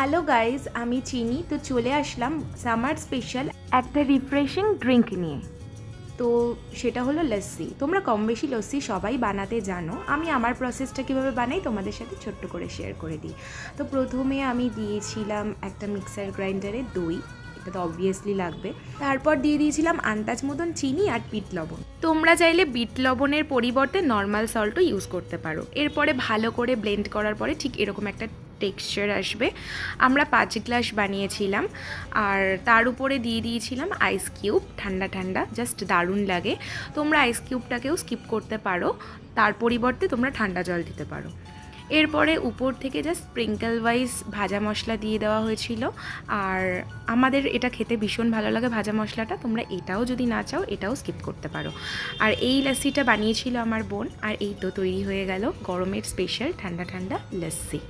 Hello guys, আমি চিনি। তো চলে আসলাম সামার স্পেশাল একটা রিফ্রেশিং ড্রিঙ্ক নিয়ে। তো সেটা হলো লস্যি। তোমরা কম বেশি লস্যি সবাই বানাতে জানো। আমি আমার প্রসেসটা কীভাবে বানাই তোমাদের সাথে ছোট্ট করে শেয়ার করে দিই। তো প্রথমে আমি দিয়েছিলাম একটা মিক্সার গ্রাইন্ডারে দই, এটা তো অবভিয়াসলি লাগবে। তারপর দিয়ে দিয়েছিলাম আন্দাজ মতন চিনি আর বিট লবণ। তোমরা চাইলে বিট লবণের পরিবর্তে নর্মাল সল্টও ইউজ করতে পারো। এরপরে ভালো করে ব্লেন্ড করার পরে ঠিক এরকম একটা টেক্সচার আসবে। আমরা 5 গ্লাস বানিয়েছিলাম আর তার উপরে দিয়ে দিয়েছিলাম আইস কিউব। ঠান্ডা ঠান্ডা জাস্ট দারুণ লাগে। তোমরা আইস কিউবটাকেও স্কিপ করতে পারো, তার পরিবর্তে তোমরা ঠান্ডা জল দিতে পারো। এরপরে উপর থেকে জাস্ট স্প্রিঙ্কেল ওয়াইজ ভাজা মশলা দিয়ে দেওয়া হয়েছিল। আর আমাদের এটা খেতে ভীষণ ভালো লাগে ভাজা মশলাটা। তোমরা এটাও যদি না চাও এটাও স্কিপ করতে পারো। আর এই লস্যিটা বানিয়েছিল আমার বোন। আর এই তো তৈরি হয়ে গেল গরমের স্পেশাল ঠান্ডা ঠান্ডা লস্যি।